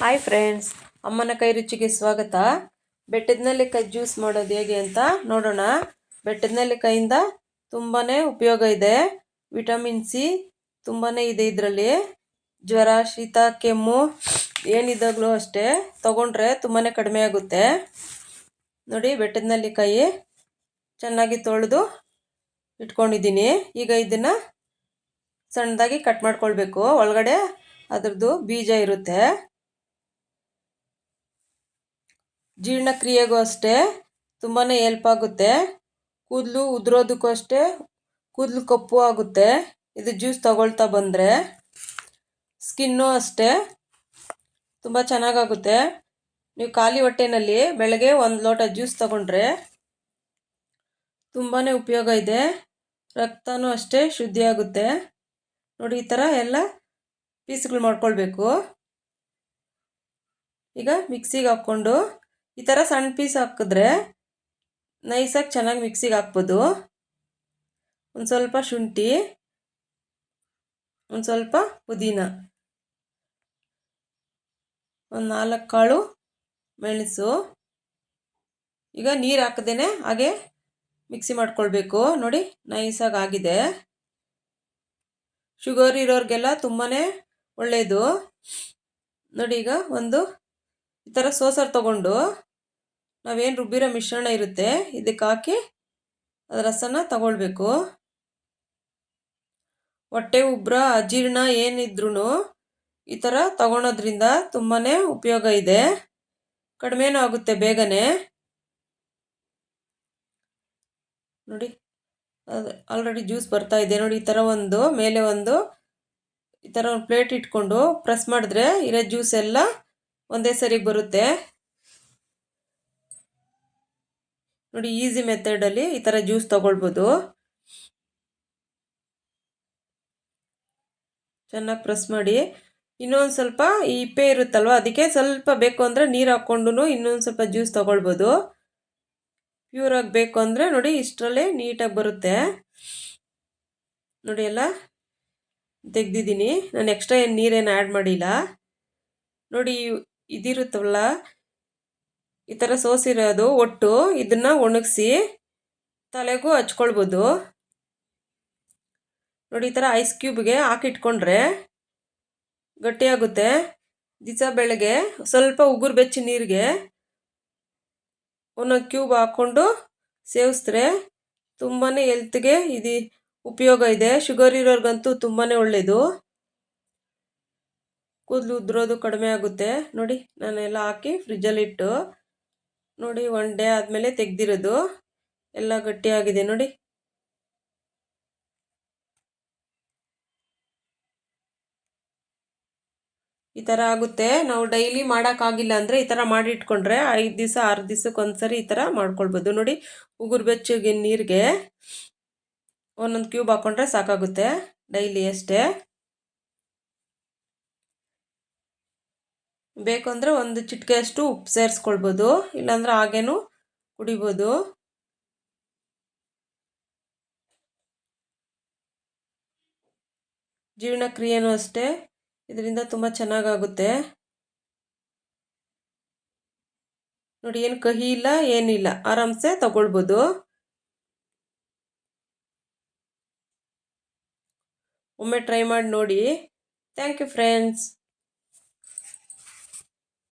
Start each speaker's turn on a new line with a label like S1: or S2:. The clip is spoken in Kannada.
S1: ಹಾಯ್ ಫ್ರೆಂಡ್ಸ್, ಅಮ್ಮನ ಕೈ ರುಚಿಗೆ ಸ್ವಾಗತ. ಬೆಟ್ಟದ ನೆಲ್ಲಿಕಾಯಿ ಜ್ಯೂಸ್ ಮಾಡೋದು ಹೇಗೆ ಅಂತ ನೋಡೋಣ. ಬೆಟ್ಟದ ನೆಲ್ಲಿಕಾಯಿಂದ ತುಂಬಾ ಉಪಯೋಗ ಇದೆ. ವಿಟಮಿನ್ ಸಿ ತುಂಬಾ ಇದೆ ಇದರಲ್ಲಿ. ಜ್ವರ, ಶೀತ, ಕೆಮ್ಮು ಏನಿದ್ದಾಗಲೂ ಅಷ್ಟೇ ತಗೊಂಡ್ರೆ ತುಂಬಾ ಕಡಿಮೆ ಆಗುತ್ತೆ. ನೋಡಿ, ಬೆಟ್ಟದ ನೆಲ್ಲಿಕಾಯಿ ಚೆನ್ನಾಗಿ ತೊಳೆದು ಇಟ್ಕೊಂಡಿದ್ದೀನಿ. ಈಗ ಇದನ್ನು ಸಣ್ಣದಾಗಿ ಕಟ್ ಮಾಡ್ಕೊಳ್ಬೇಕು. ಒಳಗಡೆ ಅದರದ್ದು ಬೀಜ ಇರುತ್ತೆ. ಜೀರ್ಣಕ್ರಿಯೆಗೂ ಅಷ್ಟೇ ತುಂಬಾ ಹೆಲ್ಪ್ ಆಗುತ್ತೆ. ಕೂದಲು ಉದುರೋದಕ್ಕೂ ಅಷ್ಟೇ, ಕೂದಲು ಕಪ್ಪು ಆಗುತ್ತೆ ಇದು ಜ್ಯೂಸ್ ತಗೊಳ್ತಾ ಬಂದರೆ. ಸ್ಕಿನ್ನು ಅಷ್ಟೇ ತುಂಬ ಚೆನ್ನಾಗಾಗುತ್ತೆ. ನೀವು ಖಾಲಿ ಹೊಟ್ಟೆನಲ್ಲಿ ಬೆಳಗ್ಗೆ 1 ಲೋಟ ಜ್ಯೂಸ್ ತಗೊಂಡ್ರೆ ತುಂಬಾ ಉಪಯೋಗ ಇದೆ. ರಕ್ತನೂ ಅಷ್ಟೇ ಶುದ್ಧಿ ಆಗುತ್ತೆ. ನೋಡಿ, ಈ ಥರ ಎಲ್ಲ ಪೀಸ್ಗಳು ಮಾಡ್ಕೊಳ್ಬೇಕು. ಈಗ ಮಿಕ್ಸಿಗೆ ಹಾಕ್ಕೊಂಡು ಈ ಥರ ಸಣ್ಣ ಪೀಸ್ ಹಾಕಿದ್ರೆ ನೈಸಾಗಿ ಚೆನ್ನಾಗಿ ಮಿಕ್ಸಿಗೆ ಹಾಕ್ಬೋದು. ಒಂದು ಸ್ವಲ್ಪ ಶುಂಠಿ, ಒಂದು ಸ್ವಲ್ಪ ಪುದೀನ, ಒಂದು 4 ಕಾಳು ಮೆಣಸು. ಈಗ ನೀರು ಹಾಕದೇನೆ ಹಾಗೆ ಮಿಕ್ಸಿ ಮಾಡ್ಕೊಳ್ಬೇಕು. ನೋಡಿ, ನೈಸಾಗಿ ಆಗಿದೆ. ಶುಗರ್ ಇರೋರಿಗೆಲ್ಲ ತುಂಬಾ ಒಳ್ಳೆಯದು. ನೋಡಿ, ಈಗ ಒಂದು ಈ ಥರ ಸೋಸರ್ ತಗೊಂಡು ನಾವೇನು ರುಬ್ಬಿರೋ ಮಿಶ್ರಣ ಇರುತ್ತೆ ಇದಕ್ಕೆ ಹಾಕಿ ಅದರ ರಸನ ತಗೊಳ್ಬೇಕು. ಹೊಟ್ಟೆ ಉಬ್ಬರ, ಅಜೀರ್ಣ ಏನಿದ್ರೂ ಈ ಥರ ತಗೊಳೋದ್ರಿಂದ ತುಂಬಾ ಉಪಯೋಗ ಇದೆ. ಕಡಿಮೆನೂ ಆಗುತ್ತೆ ಬೇಗನೆ. ನೋಡಿ, ಅದು ಆಲ್ರೆಡಿ ಜ್ಯೂಸ್ ಬರ್ತಾ ಇದೆ. ನೋಡಿ, ಈ ಥರ ಒಂದು ಮೇಲೆ ಒಂದು ಈ ಥರ ಒಂದು ಪ್ಲೇಟ್ ಇಟ್ಕೊಂಡು ಪ್ರೆಸ್ ಮಾಡಿದ್ರೆ ಇರೋ ಜ್ಯೂಸ್ ಎಲ್ಲ ಒಂದೇ ಸರಿಗೆ ಬರುತ್ತೆ. ನೋಡಿ, ಈಸಿ ಮೆಥಡಲ್ಲಿ ಈ ಥರ ಜ್ಯೂಸ್ ತಗೊಳ್ಬೋದು. ಚೆನ್ನಾಗಿ ಪ್ರೆಸ್ ಮಾಡಿ. ಇನ್ನೊಂದು ಸ್ವಲ್ಪ ಈ ಇಪ್ಪೆ ಇರುತ್ತಲ್ವ, ಅದಕ್ಕೆ ಸ್ವಲ್ಪ ಬೇಕು ಅಂದರೆ ನೀರು ಹಾಕ್ಕೊಂಡು ಇನ್ನೊಂದು ಸ್ವಲ್ಪ ಜ್ಯೂಸ್ ತಗೊಳ್ಬೋದು. ಪ್ಯೂರಾಗಿ ಬೇಕು ಅಂದರೆ ನೋಡಿ ಇಷ್ಟರಲ್ಲೇ ನೀಟಾಗಿ ಬರುತ್ತೆ. ನೋಡಿ, ಎಲ್ಲ ತೆಗ್ದಿದ್ದೀನಿ. ನಾನು ಎಕ್ಸ್ಟ್ರಾ ಏನು ನೀರೇನು ಆ್ಯಡ್ ಮಾಡಿಲ್ಲ. ನೋಡಿ, ಇದಿರುತ್ತವಲ್ಲ ಈ ಥರ ಸೋಸಿರೋದು ಒಟ್ಟು ಇದನ್ನು ಒಣಗಿಸಿ ತಲೆಗೂ ಹಚ್ಕೊಳ್ಬೋದು. ನೋಡಿ, ಈ ಥರ ಐಸ್ ಕ್ಯೂಬ್ಗೆ ಹಾಕಿಟ್ಕೊಂಡ್ರೆ ಗಟ್ಟಿಯಾಗುತ್ತೆ. ದಿವಸ ಬೆಳಗ್ಗೆ ಸ್ವಲ್ಪ ಉಗುರು ಬೆಚ್ಚ ನೀರಿಗೆ ಒಂದೊಂದು ಕ್ಯೂಬ್ ಹಾಕ್ಕೊಂಡು ಸೇವಿಸಿದ್ರೆ ತುಂಬಾ ಹೆಲ್ತ್ಗೆ ಇದು ಉಪಯೋಗ ಇದೆ. ಶುಗರ್ ಇರೋರ್ಗಂತೂ ತುಂಬಾ ಒಳ್ಳೆಯದು. ಕೂದಲು ಉದುರೋದು ಕಡಿಮೆ ಆಗುತ್ತೆ. ನೋಡಿ, ನಾನೆಲ್ಲ ಹಾಕಿ ಫ್ರಿಜ್ಜಲ್ಲಿಟ್ಟು ನೋಡಿ 1 ಡೇ ಆದಮೇಲೆ ತೆಗೆದಿರೋದು ಎಲ್ಲ ಗಟ್ಟಿಯಾಗಿದೆ. ನೋಡಿ, ಈ ಥರ ಆಗುತ್ತೆ. ನಾವು ಡೈಲಿ ಮಾಡೋಕ್ಕಾಗಿಲ್ಲ ಅಂದರೆ ಈ ಥರ ಮಾಡಿ ಇಟ್ಕೊಂಡ್ರೆ 5 ದಿವಸ 6 ದಿವಸಕ್ಕೆ ಒಂದ್ಸರಿ ಈ ಥರ ಮಾಡ್ಕೊಳ್ಬೋದು. ನೋಡಿ, ಉಗುರು ಬೆಚ್ಚಗೆ ನೀರಿಗೆ ಒಂದೊಂದು ಕ್ಯೂಬ್ ಹಾಕ್ಕೊಂಡ್ರೆ ಸಾಕಾಗುತ್ತೆ ಡೈಲಿ ಅಷ್ಟೇ. ಬೇಕು ಅಂದರೆ ಒಂದು ಚಿಟಿಕೆಯಷ್ಟು ಉಪ್ಪು ಸೇರಿಸ್ಕೊಳ್ಬೋದು, ಇಲ್ಲಾಂದ್ರೆ ಹಾಗೇನೂ ಕುಡಿಬೋದು. ಜೀರ್ಣಕ್ರಿಯೆನೂ ಅಷ್ಟೇ ಇದರಿಂದ ತುಂಬ ಚೆನ್ನಾಗಾಗುತ್ತೆ. ನೋಡಿ, ಏನು ಕಹಿ ಇಲ್ಲ, ಏನಿಲ್ಲ, ಆರಾಮ್ಸೆ ತಗೊಳ್ಬೋದು. ಒಮ್ಮೆ ಟ್ರೈ ಮಾಡಿ ನೋಡಿ. Thank you friends.